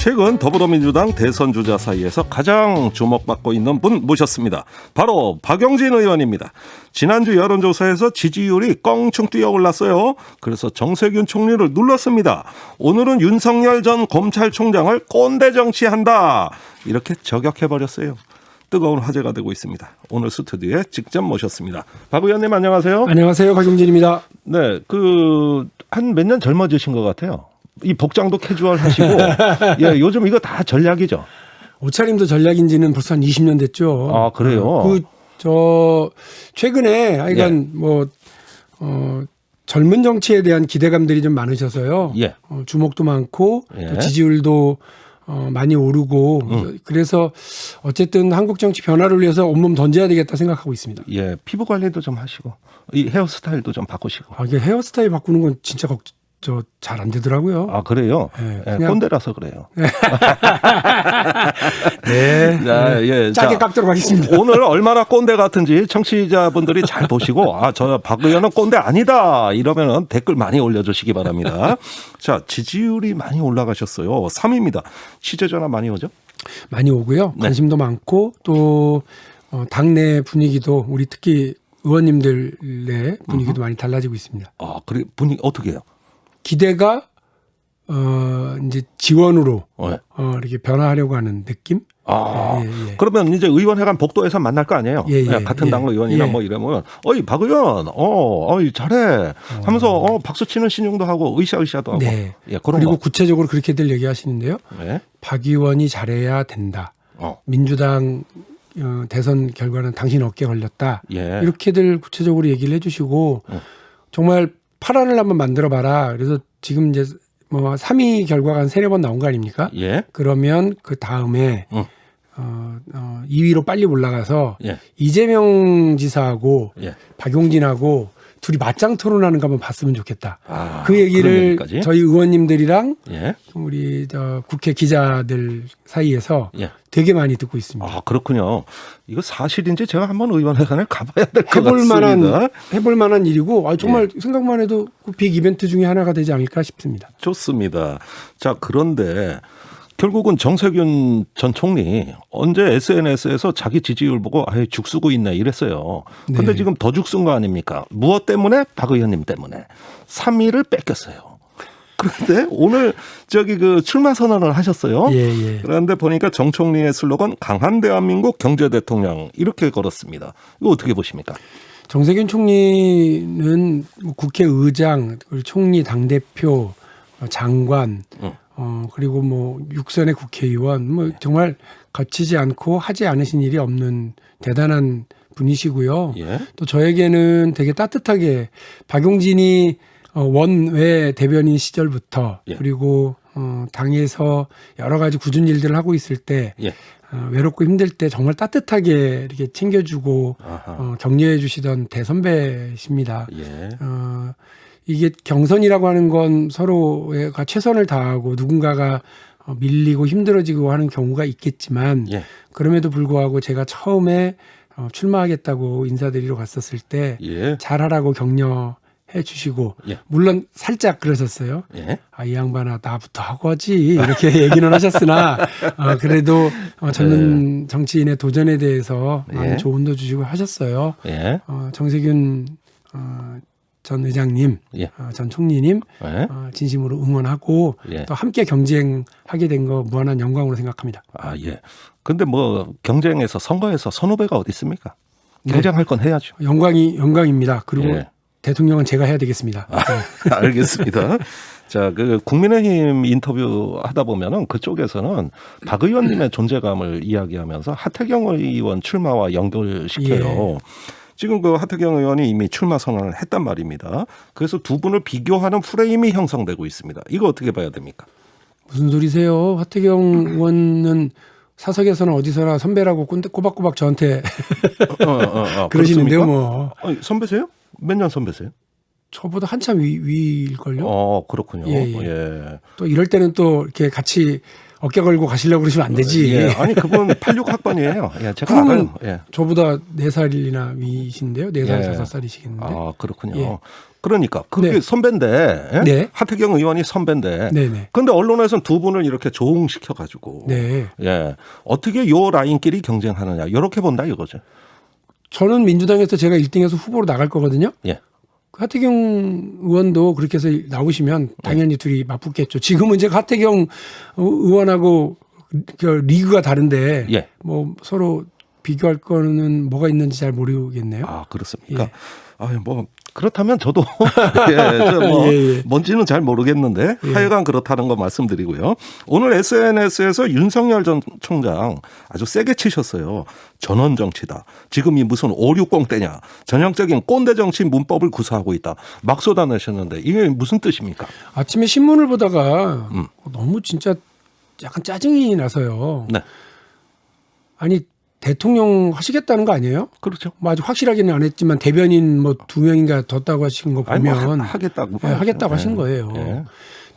최근 더불어민주당 대선 주자 사이에서 가장 주목받고 있는 분 모셨습니다. 바로 박용진 의원입니다. 지난주 여론조사에서 지지율이 껑충 뛰어올랐어요. 그래서 정세균 총리를 눌렀습니다. 오늘은 윤석열 전 검찰총장을 꼰대 정치한다, 이렇게 저격해버렸어요. 뜨거운 화제가 되고 있습니다. 오늘 스튜디오에 직접 모셨습니다. 박 의원님 안녕하세요. 안녕하세요. 박용진입니다. 네, 한 몇 년 젊어지신 것 같아요. 이 복장도 캐주얼 하시고, 예, 요즘 이거 다 전략이죠. 옷차림도 전략인지는 벌써 한 20년 됐죠. 아, 그래요? 최근에 하여간 젊은 정치에 대한 기대감들이 좀 많으셔서요. 예. 주목도 많고, 예. 또 지지율도 많이 오르고, 그래서 어쨌든 한국 정치 변화를 위해서 온몸 던져야 되겠다 생각하고 있습니다. 예, 피부 관리도 좀 하시고, 이 헤어스타일도 좀 바꾸시고. 이게 헤어스타일 바꾸는 건 진짜 잘 안 되더라고요. 아, 그래요? 네, 예, 꼰대라서 그래요. 네. 자, 예, 짧게 깎도록 하겠습니다. 오늘 얼마나 꼰대 같은지 청취자분들이 잘 보시고, 저 박 의원은 꼰대 아니다, 이러면 댓글 많이 올려주시기 바랍니다. 자, 지지율이 많이 올라가셨어요. 3위입니다. 취재 전화 많이 오죠? 많이 오고요. 관심도 많고, 또 당내 분위기도, 우리 특히 의원님들의 분위기도 많이 달라지고 있습니다. 아, 그래, 분위기 어떻게 해요? 기대가 이제 지원으로 네. 이렇게 변화하려고 하는 느낌? 아, 예. 그러면 이제 의원회관 복도에서 만날 거 아니에요? 예. 같은 당 의원이나 뭐 이러면, 어이, 박 의원, 잘해 하면서, 박수 치는 신용도 하고, 으쌰으쌰도 하고. 네. 예, 그런 그리고 거. 구체적으로 그렇게들 얘기하시는데요. 네. 박 의원이 잘해야 된다. 민주당 대선 결과는 당신 어깨에 걸렸다. 예. 이렇게들 구체적으로 얘기를 해주시고, 정말 파란을 한번 만들어 봐라. 그래서 지금 이제 3위 결과가 한 3-4번 나온 거 아닙니까? 예. 그러면 그 다음에 2위로 빨리 올라가서 예. 이재명 지사하고 예. 박용진하고 둘이 맞짱 토론하는 거 한번 봤으면 좋겠다. 아, 그 얘기를 그런 얘기까지? 저희 의원님들이랑 예. 우리 국회 기자들 사이에서 예. 되게 많이 듣고 있습니다. 아, 그렇군요. 이거 사실인지 제가 한번 의원회관을 가봐야 될 것 같습니다. 해볼 만한 일이고, 정말 생각만 해도 빅 이벤트 중에 하나가 되지 않을까 싶습니다. 좋습니다. 자, 그런데 결국은 정세균 전 총리 언제 SNS에서 자기 지지율 보고 아예 죽쓰고 있네 이랬어요. 근데 네. 지금 더 죽쓴 거 아닙니까? 무엇 때문에? 박 의원님 때문에 3위를 뺏겼어요. 그런데 오늘 출마 선언을 하셨어요. 예. 그런데 보니까 정 총리의 슬로건 강한 대한민국 경제 대통령, 이렇게 걸었습니다. 이거 어떻게 보십니까? 정세균 총리는 국회의장, 총리, 당대표, 장관, 그리고 육선의 국회의원, 정말 거치지 않고 하지 않으신 일이 없는 대단한 분이시고요. 예. 또 저에게는 되게 따뜻하게 박용진이 원외 대변인 시절부터 그리고 당에서 여러 가지 굳은 일들을 하고 있을 때 외롭고 힘들 때 정말 따뜻하게 이렇게 챙겨주고 격려해 주시던 대선배십니다. 예. 이게 경선이라고 하는 건 서로가 최선을 다하고 누군가가 밀리고 힘들어지고 하는 경우가 있겠지만 그럼에도 불구하고 제가 처음에 출마하겠다고 인사드리러 갔었을 때 잘하라고 격려해 주시고 물론 살짝 그러셨어요. 이 양반아 나부터 하고 하지 이렇게 얘기는 하셨으나 그래도 젊은 정치인의 도전에 대해서 많은 조언도 주시고 하셨어요. 정세균 전 의장님, 전 총리님 진심으로 응원하고 또 함께 경쟁하게 된 거 무한한 영광으로 생각합니다. 아, 예. 근데 경쟁에서 선거에서 선후배가 어디 있습니까? 경쟁할 건 해야죠. 영광입니다. 그리고 대통령은 제가 해야 되겠습니다. 알겠습니다. 자, 국민의힘 인터뷰 하다 보면은 그쪽에서는 박 의원님의 존재감을 이야기하면서 하태경 의원 출마와 연결시켜요. 지금 하태경 의원이 이미 출마 선언을 했단 말입니다. 그래서 두 분을 비교하는 프레임이 형성되고 있습니다. 이거 어떻게 봐야 됩니까? 무슨 소리세요? 하태경 의원은 사석에서는 어디서나 선배라고 꼬박꼬박 저한테 그러시는데요. 선배세요? 몇 년 선배세요? 저보다 한참 위일걸요. 그렇군요. 예. 또 이럴 때는 또 이렇게 같이 어깨 걸고 가시려고 그러시면 안 되지. 아니, 그분 86학번이에요. 제가 알아요. 저보다 4살이나 위신데요. 4살, 5살이시겠는데. 아, 그렇군요. 그러니까 그게 네. 선배인데 예? 네. 하태경 의원이 선배인데 네네. 근데 언론에서는 두 분을 이렇게 조응시켜가지고 네. 예 어떻게 요 라인끼리 경쟁하느냐 이렇게 본다 이거죠. 저는 민주당에서 제가 1등에서 후보로 나갈 거거든요. 예. 하태경 의원도 그렇게 해서 나오시면 당연히 둘이 맞붙겠죠. 지금은 이제 하태경 의원하고 그 리그가 다른데 예. 뭐 서로 비교할 거는 뭐가 있는지 잘 모르겠네요. 아 그렇습니까? 예. 뭐 그렇다면 저도 뭐 예, 예. 뭔지는 잘 모르겠는데 예. 하여간 그렇다는 거 말씀드리고요. 오늘 SNS에서 윤석열 전 총장 아주 세게 치셨어요. 전원 정치다. 지금이 무슨 560 때냐. 전형적인 꼰대 정치 문법을 구사하고 있다. 막 쏟아내셨는데 이게 무슨 뜻입니까? 아침에 신문을 보다가 너무 진짜 약간 짜증이 나서요. 네. 아니 대통령 하시겠다는 거 아니에요? 그렇죠. 뭐 아직 확실하게는 안 했지만 대변인 뭐 2명인가 뒀다고 하신 거 아니, 보면 뭐 하겠다고. 네, 하겠다고 하신 거예요. 예.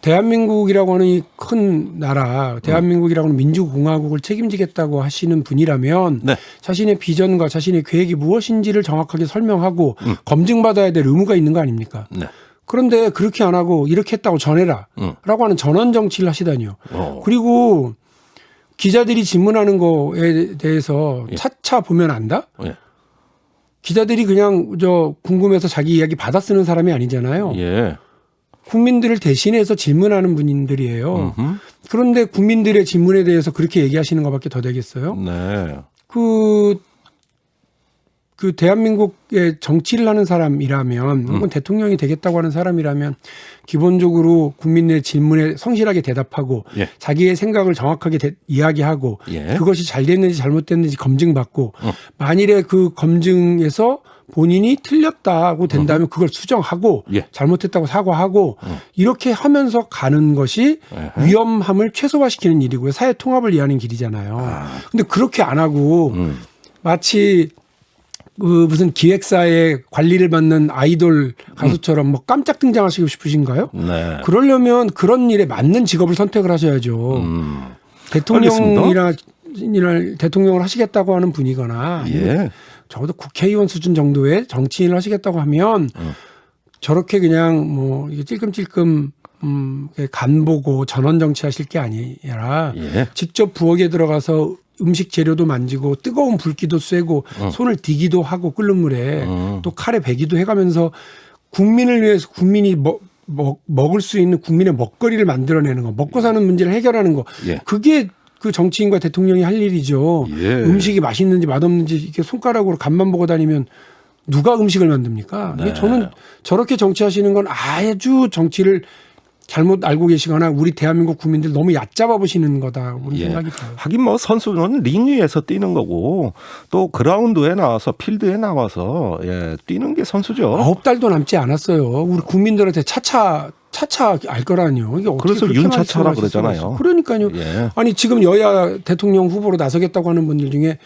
대한민국이라고 하는 이 큰 나라, 대한민국이라고 하는 민주공화국을 책임지겠다고 하시는 분이라면 네. 자신의 비전과 자신의 계획이 무엇인지를 정확하게 설명하고 검증받아야 될 의무가 있는 거 아닙니까? 네. 그런데 그렇게 안 하고 이렇게 했다고 전해라 라고 하는 전원 정치를 하시다니요. 그리고 기자들이 질문하는 거에 대해서 차차 보면 안다? 예. 기자들이 그냥 궁금해서 자기 이야기 받아 쓰는 사람이 아니잖아요. 예. 국민들을 대신해서 질문하는 분들이에요. 음흠. 그런데 국민들의 질문에 대해서 그렇게 얘기하시는 것밖에 더 되겠어요? 네. 그 대한민국의 정치를 하는 사람이라면 혹은 대통령이 되겠다고 하는 사람이라면 기본적으로 국민의 질문에 성실하게 대답하고 예. 자기의 생각을 정확하게 이야기하고 예. 그것이 잘 됐는지 잘못됐는지 검증받고 만일에 그 검증에서 본인이 틀렸다고 된다면 그걸 수정하고 예. 잘못했다고 사과하고 이렇게 하면서 가는 것이 위험함을 최소화시키는 일이고요. 사회 통합을 위하는 길이잖아요. 근데 그렇게 안 하고 마치 무슨 기획사의 관리를 받는 아이돌 가수처럼 뭐 깜짝 등장하시고 싶으신가요? 네. 그러려면 그런 일에 맞는 직업을 선택을 하셔야죠. 대통령을 하시겠다고 하는 분이거나 예. 적어도 국회의원 수준 정도의 정치인을 하시겠다고 하면 저렇게 그냥 뭐 이게 찔끔찔끔 간 보고 전원 정치하실 게 아니라 예. 직접 부엌에 들어가서 음식 재료도 만지고 뜨거운 불기도 쐬고 손을 디기도 하고 끓는 물에 또 칼에 베기도 해가면서 국민을 위해서 국민이 먹을 수 있는 국민의 먹거리를 만들어내는 거, 먹고 사는 문제를 해결하는 거, 예. 그게 그 정치인과 대통령이 할 일이죠. 예. 음식이 맛있는지 맛없는지 이렇게 손가락으로 간만 보고 다니면 누가 음식을 만듭니까? 네. 저는 저렇게 정치하시는 건 아주 정치를 잘못 알고 계시거나 우리 대한민국 국민들 너무 얕잡아 보시는 거다 그런 생각이 들어요. 하긴 뭐 선수는 링 위에서 뛰는 거고 또 그라운드에 나와서 필드에 나와서 뛰는 게 선수죠. 9달도 남지 않았어요. 우리 국민들한테 차차 알 거라니요. 이게 어떻게 그래서 그렇게 윤차차라 말씀하실 수가 그러잖아요. 있어요. 그러니까요. 예. 아니 지금 여야 대통령 후보로 나서겠다고 하는 분들 중에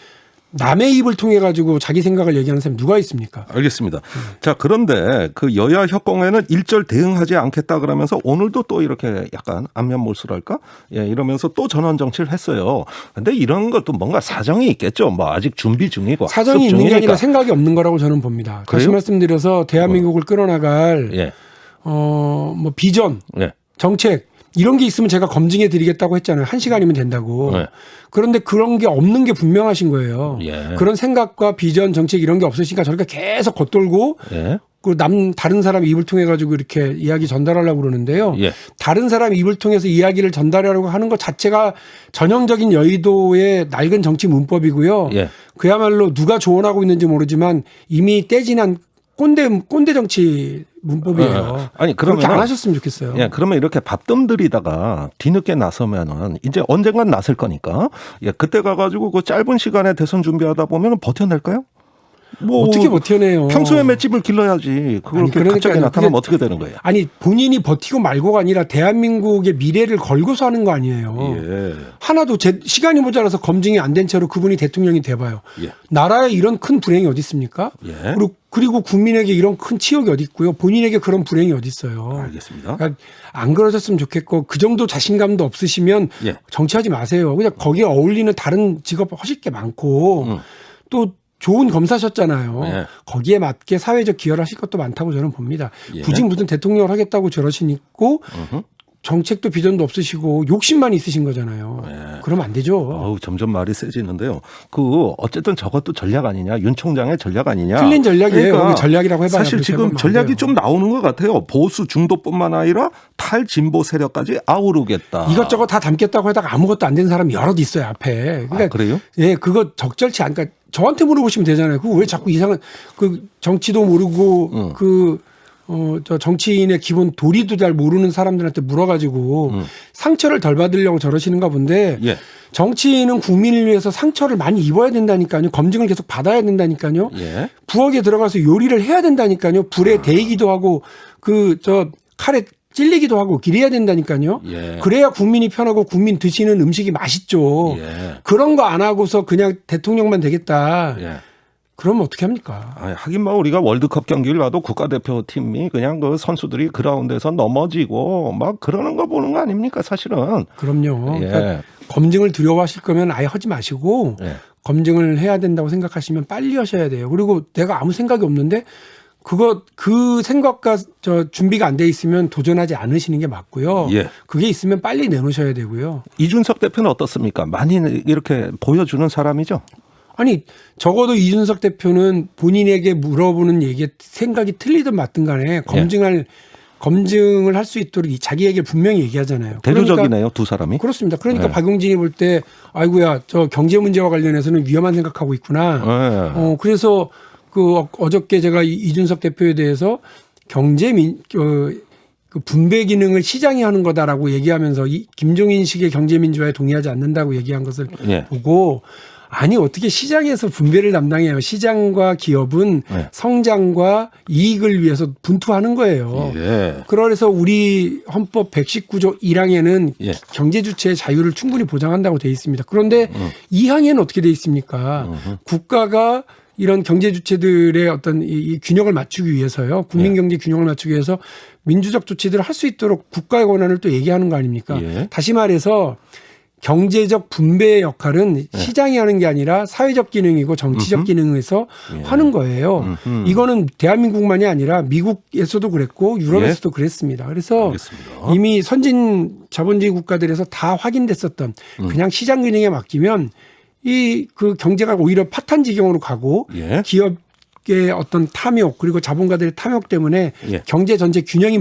남의 입을 통해 가지고 자기 생각을 얘기하는 사람이 누가 있습니까? 알겠습니다. 자, 그런데 그 여야 협공에는 일절 대응하지 않겠다 그러면서 오늘도 또 이렇게 약간 안면 몰수랄까? 이러면서 또 전원 정치를 했어요. 근데 이런 것도 뭔가 사정이 있겠죠. 뭐 아직 준비 중이고. 사정이 학습 있는 게 중이니까. 아니라 생각이 없는 거라고 저는 봅니다. 다시 그래요? 말씀드려서 대한민국을 끌어나갈 뭐 비전, 정책 이런 게 있으면 제가 검증해 드리겠다고 했잖아요. 1시간이면 된다고. 네. 그런데 그런 게 없는 게 분명하신 거예요. 예. 그런 생각과 비전, 정책 이런 게 없으시니까 저렇게 계속 겉돌고 그 다른 사람 입을 통해 가지고 이렇게 이야기 전달하려고 그러는데요. 예. 다른 사람 입을 통해서 이야기를 전달하려고 하는 것 자체가 전형적인 여의도의 낡은 정치 문법이고요. 그야말로 누가 조언하고 있는지 모르지만 이미 떼지난 꼰대 정치 문법이에요. 아니 그렇게 안 하셨으면 좋겠어요. 그러면 이렇게 밥뜸 들이다가 뒤늦게 나서면은 이제 언젠간 나설 거니까 그때 가가지고 그 짧은 시간에 대선 준비하다 보면 버텨낼까요? 뭐 어떻게 버텨내요? 평소에 맷집을 길러야지. 그걸 갑자기 나타나면 어떻게 되는 거예요? 아니 본인이 버티고 말고가 아니라 대한민국의 미래를 걸고서 하는 거 아니에요. 하나도 시간이 모자라서 검증이 안 된 채로 그분이 대통령이 돼봐요. 나라에 이런 큰 불행이 어디 있습니까? 그리고 국민에게 이런 큰 치욕이 어디 있고요. 본인에게 그런 불행이 어디 있어요. 알겠습니다. 그러니까 안 그러셨으면 좋겠고 그 정도 자신감도 없으시면 정치하지 마세요. 그냥 거기에 어울리는 다른 직업 하실 게 많고 또 좋은 검사셨잖아요. 예. 거기에 맞게 사회적 기여를 하실 것도 많다고 저는 봅니다. 예. 굳이 무슨 대통령을 하겠다고 저러시고 정책도 비전도 없으시고 욕심만 있으신 거잖아요. 예. 그러면 안 되죠. 어우, 점점 말이 세지는데요. 어쨌든 저것도 전략 아니냐, 윤 총장의 전략 아니냐. 틀린 전략이에요. 그러니까 전략이라고 해봐야 사실 지금 전략이 좀 나오는 것 같아요. 보수 중도뿐만 아니라 탈진보 세력까지 아우르겠다. 이것저것 다 담겠다고 하다가 아무것도 안 된 사람이 여럿 있어요 앞에. 그러니까 그래요? 예, 그거 적절치 않. 그러니까 저한테 물어보시면 되잖아요. 그거 왜 자꾸 이상한 그 정치도 모르고 저 정치인의 기본 도리도 잘 모르는 사람들한테 물어가지고 상처를 덜 받으려고 저러시는가 본데 예. 정치인은 국민을 위해서 상처를 많이 입어야 된다니까요. 검증을 계속 받아야 된다니까요. 예. 부엌에 들어가서 요리를 해야 된다니까요. 불에 데이기도 하고 칼에 찔리기도 하고 그래야 된다니까요. 예. 그래야 국민이 편하고 국민 드시는 음식이 맛있죠. 예. 그런 거 안 하고서 그냥 대통령만 되겠다. 예. 그러면 어떻게 합니까? 하긴 뭐 우리가 월드컵 경기를 봐도 국가대표팀이 그냥 그 선수들이 그라운드에서 넘어지고 막 그러는 거 보는 거 아닙니까 사실은. 그럼요. 예. 그러니까 검증을 두려워하실 거면 아예 하지 마시고 예. 검증을 해야 된다고 생각하시면 빨리 하셔야 돼요. 그리고 내가 아무 생각이 없는데 그 생각과 준비가 안 돼 있으면 도전하지 않으시는 게 맞고요. 예. 그게 있으면 빨리 내놓으셔야 되고요. 이준석 대표는 어떻습니까? 많이 이렇게 보여주는 사람이죠. 아니 적어도 이준석 대표는 본인에게 물어보는 얘기에 생각이 틀리든 맞든 간에 검증을 할 수 있도록 자기에게 분명히 얘기하잖아요. 대조적이네요. 그러니까, 두 사람이. 그렇습니다. 그러니까 네. 박용진이 볼 때 아이고야 저 경제 문제와 관련해서는 위험한 생각하고 있구나. 네. 그래서 어저께 제가 이준석 대표에 대해서 그 분배 기능을 시장이 하는 거다라고 얘기하면서 김종인식의 경제민주화에 동의하지 않는다고 얘기한 것을 예. 보고 아니 어떻게 시장에서 분배를 담당해요. 시장과 기업은 네. 성장과 이익을 위해서 분투하는 거예요. 예. 그래서 우리 헌법 119조 1항에는 예. 경제주체의 자유를 충분히 보장한다고 돼 있습니다. 그런데 2항에는 어떻게 돼 있습니까? 국가가 이런 경제 주체들의 어떤 이 균형을 맞추기 위해서요. 국민 경제 균형을 맞추기 위해서 민주적 조치들을 할 수 있도록 국가의 권한을 또 얘기하는 거 아닙니까? 예. 다시 말해서 경제적 분배의 역할은 시장이 하는 게 아니라 사회적 기능이고 정치적 기능에서 하는 거예요. 이거는 대한민국만이 아니라 미국에서도 그랬고 유럽에서도 그랬습니다. 그래서 알겠습니다. 이미 선진 자본주의 국가들에서 다 확인됐었던 그냥 시장 기능에 맡기면 그 경제가 오히려 파탄 지경으로 가고 예. 기업의 어떤 탐욕 그리고 자본가들의 탐욕 때문에 예. 경제 전체 균형이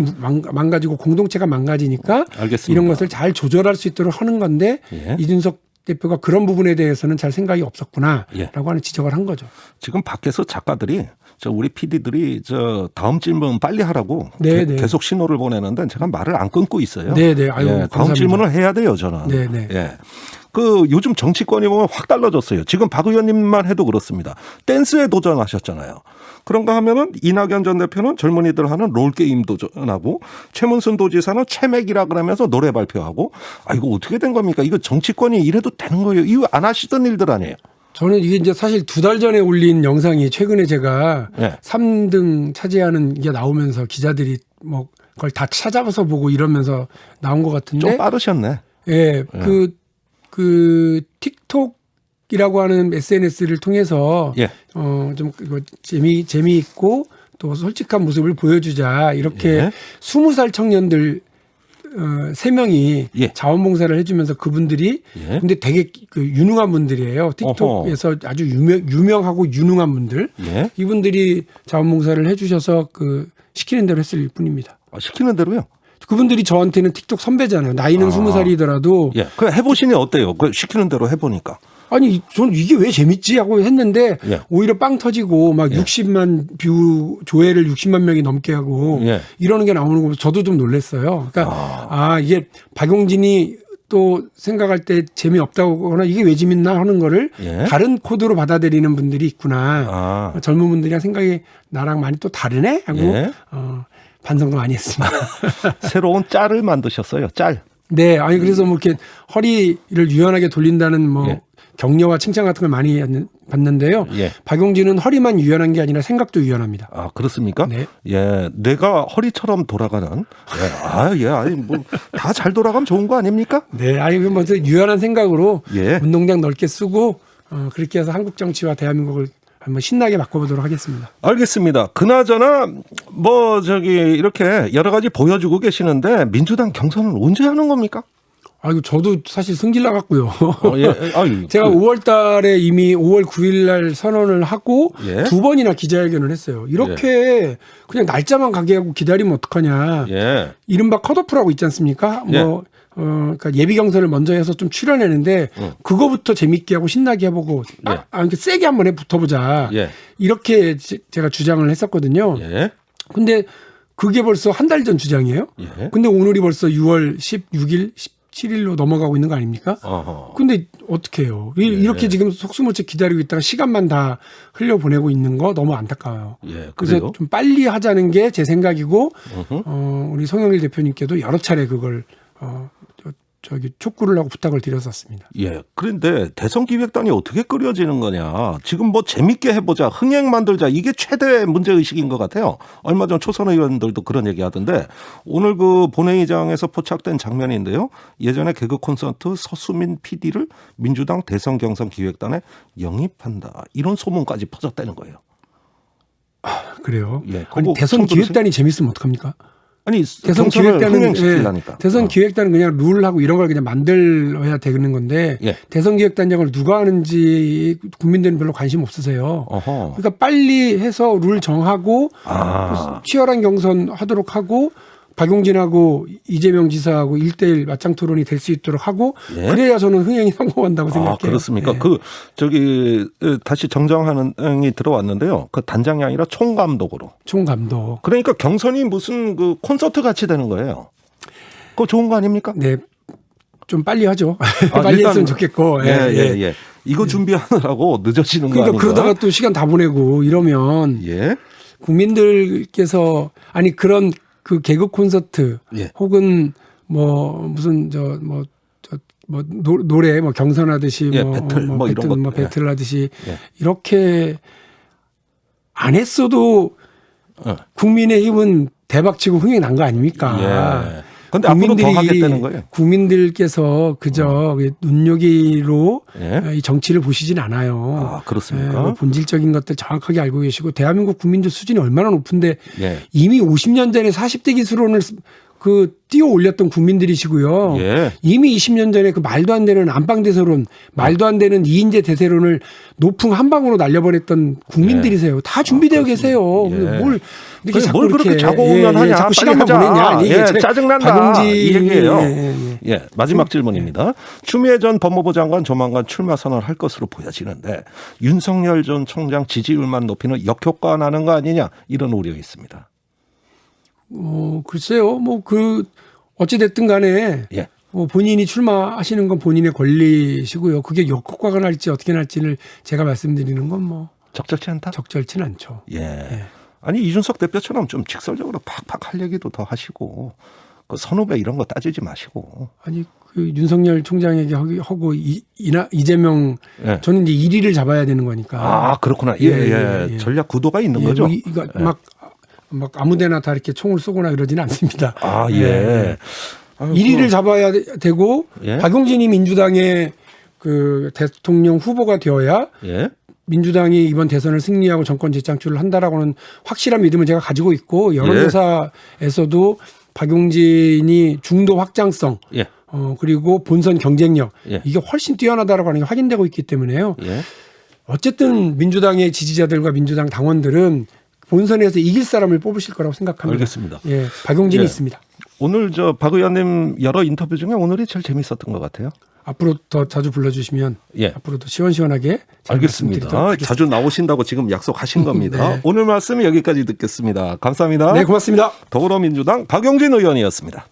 망가지고 공동체가 망가지니까 알겠습니다. 이런 것을 잘 조절할 수 있도록 하는 건데 예. 이준석 대표가 그런 부분에 대해서는 잘 생각이 없었구나라고 예. 하는 지적을 한 거죠. 지금 밖에서 작가들이 우리 PD들이 다음 질문 빨리 하라고 네네. 계속 신호를 보내는데 제가 말을 안 끊고 있어요. 네네. 아유, 예, 다음 감사합니다. 질문을 해야 돼요, 저는. 네네. 예. 요즘 정치권이 보면 확 달라졌어요. 지금 박 의원님만 해도 그렇습니다. 댄스에 도전하셨잖아요. 그런가 하면은 이낙연 전 대표는 젊은이들 하는 롤게임 도전하고 최문순 도지사는 채맥이라 그러면서 노래 발표하고 이거 어떻게 된 겁니까? 이거 정치권이 이래도 되는 거예요. 이거 안 하시던 일들 아니에요. 저는 이게 이제 사실 2달 전에 올린 영상이 최근에 제가 네. 3등 차지하는 게 나오면서 기자들이 뭐 그걸 다 찾아서 보고 이러면서 나온 것 같은데. 좀 빠르셨네. 예, 그 틱톡이라고 하는 SNS를 통해서 예. 좀 이거 재미있고 또 솔직한 모습을 보여주자 이렇게 예. 20살 청년들 3명이 예. 자원봉사를 해주면서 그분들이 예. 근데 되게 유능한 분들이에요. 틱톡에서 아주 유명하고 유능한 분들. 예. 이분들이 자원봉사를 해주셔서 시키는 대로 했을 뿐입니다. 시키는 대로요? 그분들이 저한테는 틱톡 선배잖아요. 나이는 20살이더라도. 예. 그 해보시니 어때요? 그 시키는 대로 해보니까. 아니 저는 이게 왜 재밌지 하고 했는데 예. 오히려 빵 터지고 막 60만 뷰 조회를 60만 명이 넘게 하고 예. 이러는 게 나오는 거 보면서 저도 좀 놀랐어요. 그러니까 이게 박용진이 또 생각할 때 재미없다고 하거나 이게 왜 재밌나 하는 거를 예. 다른 코드로 받아들이는 분들이 있구나. 젊은 분들이랑 생각이 나랑 많이 또 다르네 하고 예. 반성도 많이 했습니다. 새로운 짤을 만드셨어요. 짤. 네. 아니 그래서 뭐 이렇게 허리를 유연하게 돌린다는 뭐 예. 격려와 칭찬 같은 걸 많이 받는데요. 예. 박용진은 허리만 유연한 게 아니라 생각도 유연합니다. 그렇습니까? 네. 예. 뇌가 허리처럼 돌아가는. 예. 아니 뭐 다 잘 돌아가면 좋은 거 아닙니까? 네. 아니 먼저 유연한 생각으로 예. 운동장 넓게 쓰고 그렇게 해서 한국 정치와 대한민국을 한번 신나게 바꿔보도록 하겠습니다. 알겠습니다. 그나저나 뭐 이렇게 여러 가지 보여주고 계시는데 민주당 경선은 언제 하는 겁니까? 아이고 저도 사실 승질 나갔고요. 예. 아유, 제가 5월 달에 이미 5월 9일 날 선언을 하고 예. 2번이나 기자회견을 했어요. 이렇게 그냥 날짜만 가게 하고 기다리면 어떡하냐. 예. 이른바 컷오프라고 있지 않습니까? 예. 그러니까 예비 경선을 먼저 해서 좀 출연했는데 그거부터 재밌게 하고 신나게 해보고 이렇게 세게 한번 붙어보자. 예. 이렇게 제가 주장을 했었거든요. 예. 근데 그게 벌써 한 달 전 주장이에요. 예. 근데 오늘이 벌써 6월 16일, 17일로 넘어가고 있는 거 아닙니까? 어허. 근데 어떻게 해요? 이렇게 지금 속수무책 기다리고 있다가 시간만 다 흘려보내고 있는 거 너무 안타까워요. 예. 그래서 그래요? 좀 빨리 하자는 게 제 생각이고 우리 송영길 대표님께도 여러 차례 그걸 촉구를 하고 부탁을 드렸었습니다. 예. 그런데 대선 기획단이 어떻게 꾸려지는 거냐. 지금 뭐 재밌게 해보자. 흥행 만들자. 이게 최대 문제의식인 것 같아요. 얼마 전 초선 의원들도 그런 얘기 하던데 오늘 그 본회의장에서 포착된 장면인데요. 예전에 개그 콘서트 서수민 PD를 민주당 대선 경선 기획단에 영입한다. 이런 소문까지 퍼졌다는 거예요. 그래요? 예. 아니, 그거 대선 처음 들으세요? 기획단이 재밌으면 어떡합니까? 아니 대선 경선을 기획단은 흥행시키려니까. 대선 기획단은 그냥 룰하고 이런 걸 그냥 만들어야 되는 건데 예. 대선 기획단장을 누가 하는지 국민들은 별로 관심 없으세요. 어허. 그러니까 빨리 해서 룰 정하고 치열한 경선 하도록 하고 박용진하고 이재명 지사하고 1대1 맞짱 토론이 될 수 있도록 하고 예. 그래야 저는 흥행이 성공한다고 생각해요. 그렇습니까? 예. 다시 정정하는이 들어왔는데요. 그 단장이 아니라 총감독으로. 총감독. 그러니까 경선이 무슨 그 콘서트 같이 되는 거예요. 그거 좋은 거 아닙니까? 네. 좀 빨리 하죠. 빨리 일단, 했으면 좋겠고. 예. 이거 준비하느라고 늦어지는 거 그러니까 아닌가? 그러다가 또 시간 다 보내고 이러면 예. 국민들께서 아니 그런 그 개그 콘서트 예. 혹은 뭐 무슨 노래 뭐 경선하듯이 예, 배틀 뭐 이런 것. 배틀 하듯이 예. 이렇게 안 했어도 국민의힘은 대박치고 흥행 난 거 아닙니까? 예. 근데 앞으로 더 하겠다는 거예요. 국민들께서 그저 눈요기로 예. 이 정치를 보시진 않아요. 그렇습니까? 뭐 본질적인 것들 정확하게 알고 계시고 대한민국 국민들 수준이 얼마나 높은데 예. 이미 50년 전에 40대 기술론을 띄워 올렸던 국민들이시고요. 예. 이미 20년 전에 그 말도 안 되는 안방 대세론, 말도 안 되는 이인제 대세론을 노풍 한 방으로 날려버렸던 국민들이세요. 다 준비되어 계세요. 예. 뭘 이렇게 자꾸 뭘 그렇게 이렇게 자고 오면 하냐? 자꾸 빨리 시간만 하자. 보내냐? 이게 짜증난다. 박용진이 이 얘기예요. 예. 마지막 질문입니다. 추미애 전 법무부 장관 조만간 출마 선언할 것으로 보여지는데 윤석열 전 총장 지지율만 높이는 역효과 나는 거 아니냐 이런 우려가 있습니다. 글쎄요. 어찌됐든 간에 예. 본인이 출마하시는 건 본인의 권리시고요. 그게 역효과가 날지 어떻게 날지를 제가 말씀드리는 건 적절치 않다? 적절치는 않죠. 예. 아니 이준석 대표처럼 좀 직설적으로 팍팍 할 얘기도 더 하시고 그 선후배 이런 거 따지지 마시고. 아니 그 윤석열 총장에게 하고 이재명 예. 저는 이제 1위를 잡아야 되는 거니까. 그렇구나. 예. 전략 구도가 있는 거죠. 막 아무데나 다 이렇게 총을 쏘거나 그러지는 않습니다. 예. 1위를 잡아야 되고 예. 박용진이 민주당의 그 대통령 후보가 되어야 예. 민주당이 이번 대선을 승리하고 정권 재창출을 한다라고는 확실한 믿음을 제가 가지고 있고 여론조사에서도 박용진이 중도 확장성 예. 그리고 본선 경쟁력 예. 이게 훨씬 뛰어나다라고 하는 게 확인되고 있기 때문에요. 예. 어쨌든 민주당의 지지자들과 민주당 당원들은 본선에서 이길 사람을 뽑으실 거라고 생각합니다. 알겠습니다. 예, 박용진이 예. 있습니다. 오늘 박 의원님 여러 인터뷰 중에 오늘이 제일 재밌었던 것 같아요. 앞으로 더 자주 불러주시면 예. 앞으로도 시원시원하게 잘 말씀드리도록 알겠습니다. 하겠습니다. 자주 나오신다고 지금 약속하신 겁니다. 네. 오늘 말씀 여기까지 듣겠습니다. 감사합니다. 네, 고맙습니다. 더불어민주당 박용진 의원이었습니다.